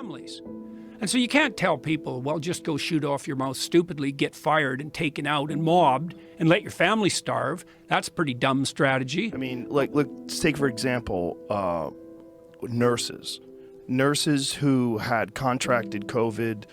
families. And so you can't tell people, well, just go shoot off your mouth stupidly, get fired and taken out and mobbed and let your family starve. That's a pretty dumb strategy. I mean, like, let's take, for example, nurses. Nurses who had contracted COVID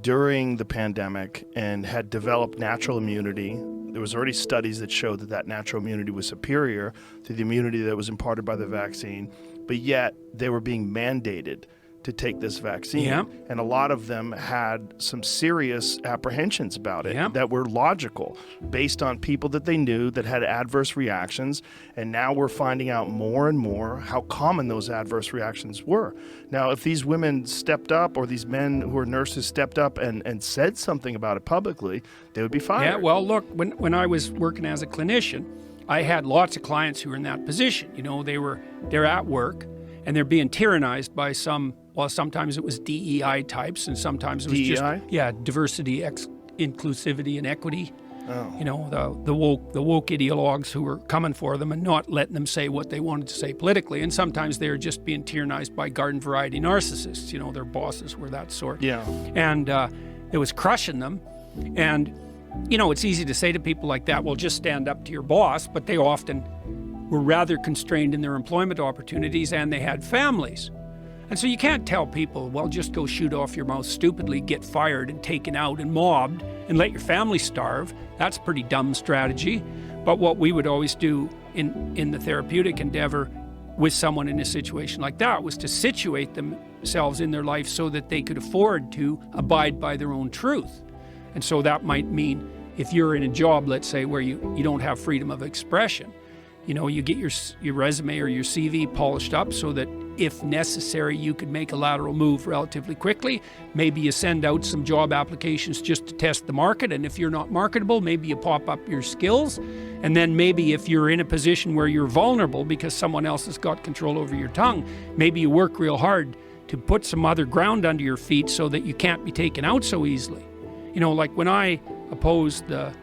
during the pandemic and had developed natural immunity. There was already studies that showed that that natural immunity was superior to the immunity that was imparted by the vaccine, but yet they were being mandated to take this vaccine. Yeah. And a lot of them had some serious apprehensions about it Yeah. that were logical based on people that they knew that had adverse reactions. And now we're finding out more and more how common those adverse reactions were. Now, if these women stepped up, or these men who are nurses stepped up and said something about it publicly, they would be fired. Yeah, well, look, when I was working as a clinician, I had lots of clients who were in that position. You know, they're at work and they're being tyrannized by sometimes it was DEI types, and sometimes it was DEI? just diversity, inclusivity, and equity. Oh. You know, the woke ideologues who were coming for them and not letting them say what they wanted to say politically. And sometimes they were just being tyrannized by garden variety narcissists. You know, their bosses were that sort. Yeah. And it was crushing them. And you know, it's easy to say to people like that, well, just stand up to your boss, but they often were rather constrained in their employment opportunities, and they had families. And so you can't tell people, well, just go shoot off your mouth stupidly, get fired and taken out and mobbed and let your family starve. That's a pretty dumb strategy. But what we would always do in the therapeutic endeavor with someone in a situation like that was to situate themselves in their life so that they could afford to abide by their own truth. And so that might mean if you're in a job, let's say, where you don't have freedom of expression, you know, you get your resume or your CV polished up so that if necessary, you could make a lateral move relatively quickly. Maybe you send out some job applications just to test the market. And if you're not marketable, maybe you pop up your skills. And then maybe if you're in a position where you're vulnerable because someone else has got control over your tongue, maybe you work real hard to put some other ground under your feet so that you can't be taken out so easily. You know, like when I opposed the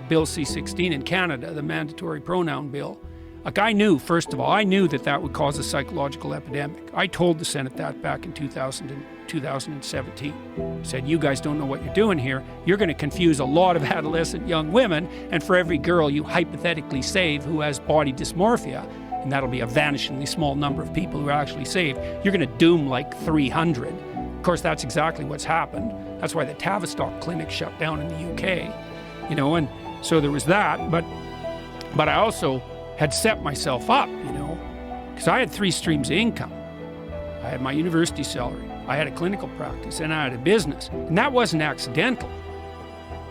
Bill C-16 in Canada, the mandatory pronoun bill, like I knew that would cause a psychological epidemic. I told the Senate that back in 2017. Said, you guys don't know what you're doing here. You're going to confuse a lot of adolescent young women, and for every girl you hypothetically save who has body dysmorphia, and that'll be a vanishingly small number of people who are actually saved, you're going to doom like 300. Of course, that's exactly what's happened. That's why the Tavistock clinic shut down in the UK. You know, and so there was that, but I also had set myself up, you know, because I had 3 streams of income. I had my university salary, I had a clinical practice, and I had a business. And that wasn't accidental.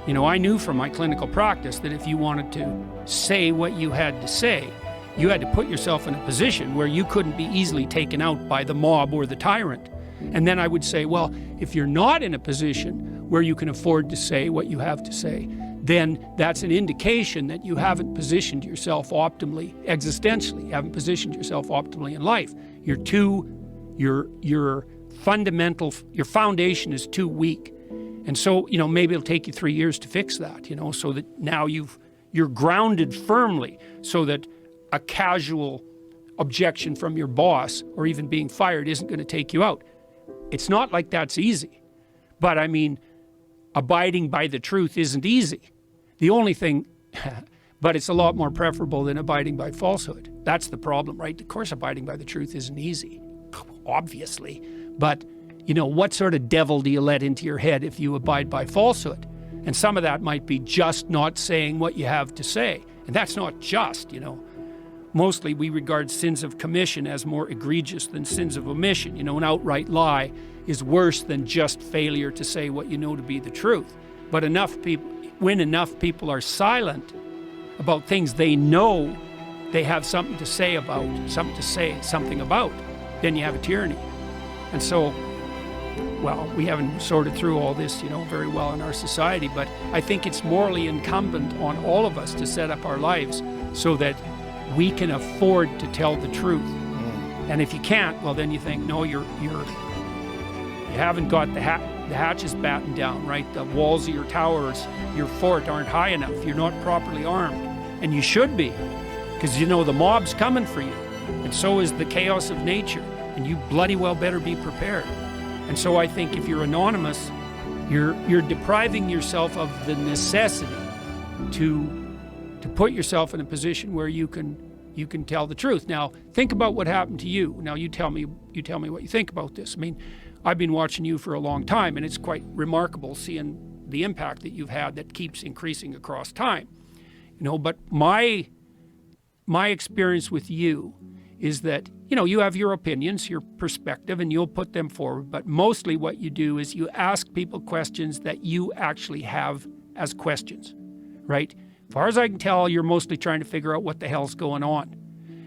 You know, I knew from my clinical practice that if you wanted to say what you had to say, you had to put yourself in a position where you couldn't be easily taken out by the mob or the tyrant. And then I would say, well, if you're not in a position where you can afford to say what you have to say, then that's an indication that you haven't positioned yourself optimally existentially, you haven't positioned yourself optimally in life. Your foundation is too weak. And so, you know, maybe it'll take you 3 years to fix that, you know, so that now you're grounded firmly so that a casual objection from your boss or even being fired isn't going to take you out. It's not like that's easy. But I mean, abiding by the truth isn't easy. The only thing, but it's a lot more preferable than abiding by falsehood. That's the problem, right? Of course, abiding by the truth isn't easy, obviously. But, you know, what sort of devil do you let into your head if you abide by falsehood? And some of that might be just not saying what you have to say. And that's not just, you know. Mostly we regard sins of commission as more egregious than sins of omission. You know, an outright lie is worse than just failure to say what you know to be the truth. But when enough people are silent about things they know they have something to say about, then you have a tyranny. And so, well, we haven't sorted through all this, you know, very well in our society, but I think it's morally incumbent on all of us to set up our lives so that we can afford to tell the truth. And if you can't, well, then you think, no, you haven't got the hatches battened down, right? The walls of your towers, your fort aren't high enough. You're not properly armed. And you should be, because you know the mob's coming for you. And so is the chaos of nature. and you bloody well better be prepared. And so I think if you're anonymous, you're depriving yourself of the necessity to put yourself in a position where you can tell the truth. Now, think about what happened to you. Now, you tell me what you think about this. I mean, I've been watching you for a long time, and it's quite remarkable seeing the impact that you've had that keeps increasing across time. But my experience with you is that, you have your opinions, your perspective, and you'll put them forward. But mostly what you do is you ask people questions that you actually have as questions, right? As far as I can tell, you're mostly trying to figure out what the hell's going on.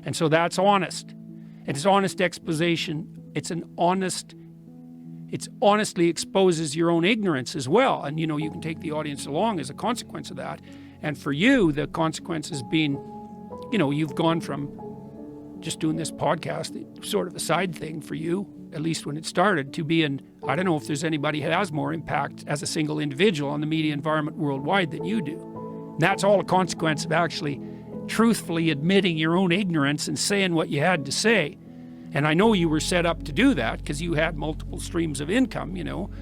And so that's honest. It's honest exposition. It honestly exposes your own ignorance as well. And, you can take the audience along as a consequence of that. And for you, the consequence has been, you've gone from just doing this podcast, sort of a side thing for you, at least when it started, to being, I don't know if there's anybody who has more impact as a single individual on the media environment worldwide than you do. And that's all a consequence of actually truthfully admitting your own ignorance and saying what you had to say. And I know you were set up to do that because you had multiple streams of income, and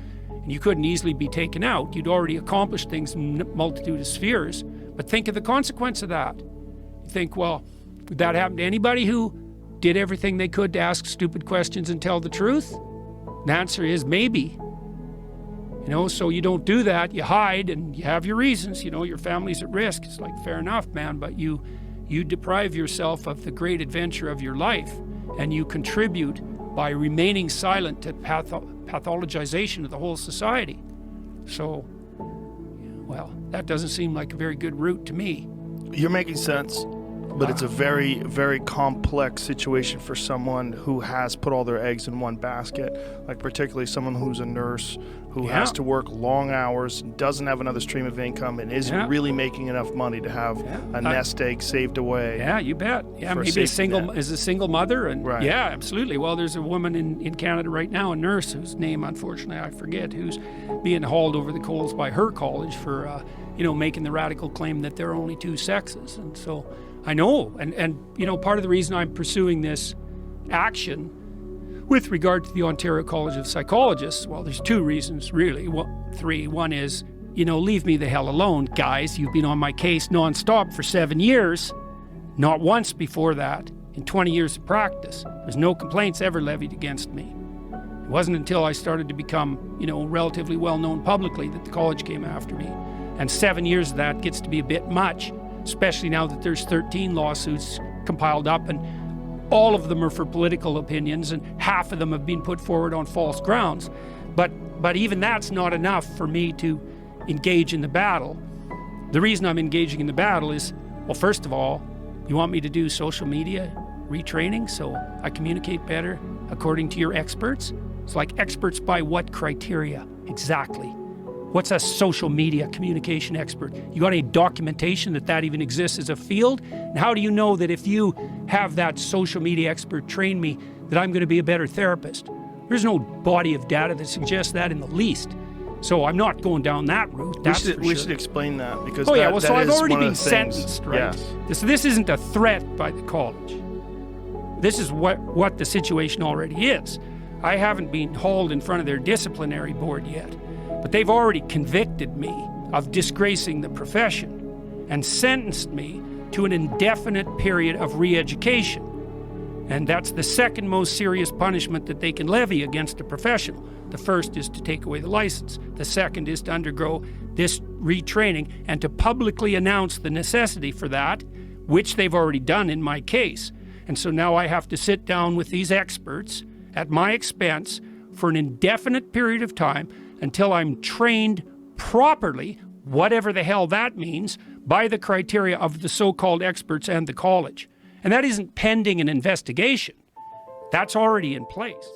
you couldn't easily be taken out. You'd already accomplished things in a multitude of spheres. But think of the consequence of that. You think, well, would that happen to anybody who did everything they could to ask stupid questions and tell the truth? The answer is maybe. So you don't do that, you hide, and you have your reasons, your family's at risk. It's like, fair enough, man, but you deprive yourself of the great adventure of your life, and you contribute by remaining silent to pathologization of the whole society. So, well, that doesn't seem like a very good route to me. You're making sense. But it's a very, very complex situation for someone who has put all their eggs in one basket, like particularly someone who's a nurse who has to work long hours, doesn't have another stream of income, and isn't really making enough money to have a nest egg saved away. Yeah, you bet. Yeah, maybe a single mother. And right. Yeah, absolutely. Well, there's a woman in Canada right now, a nurse whose name, unfortunately, I forget, who's being hauled over the coals by her college for, making the radical claim that there are only two sexes. And so I know, and part of the reason I'm pursuing this action with regard to the Ontario College of Psychologists, well, there's two reasons, really. Three. One is, leave me the hell alone, guys. You've been on my case nonstop for 7 years. Not once before that, in 20 years of practice. There's no complaints ever levied against me. It wasn't until I started to become, relatively well-known publicly that the college came after me. And 7 years of that gets to be a bit much, especially now that there's 13 lawsuits compiled up, and all of them are for political opinions, and half of them have been put forward on false grounds. But even that's not enough for me to engage in the battle. The reason I'm engaging in the battle is, well, first of all, you want me to do social media retraining so I communicate better according to your experts? It's like, experts by what criteria exactly? What's a social media communication expert? You got any documentation that even exists as a field? And how do you know that if you have that social media expert train me, that I'm going to be a better therapist? There's no body of data that suggests that in the least. So I'm not going down that route. We should explain that, because so I've already been sentenced, right? Yes. So this isn't a threat by the college. This is what the situation already is. I haven't been hauled in front of their disciplinary board yet, but they've already convicted me of disgracing the profession and sentenced me to an indefinite period of re-education. And that's the second most serious punishment that they can levy against a professional. The first is to take away the license. The second is to undergo this retraining and to publicly announce the necessity for that, which they've already done in my case. And so now I have to sit down with these experts at my expense for an indefinite period of time until I'm trained properly, whatever the hell that means, by the criteria of the so-called experts and the college. And that isn't pending an investigation. That's already in place.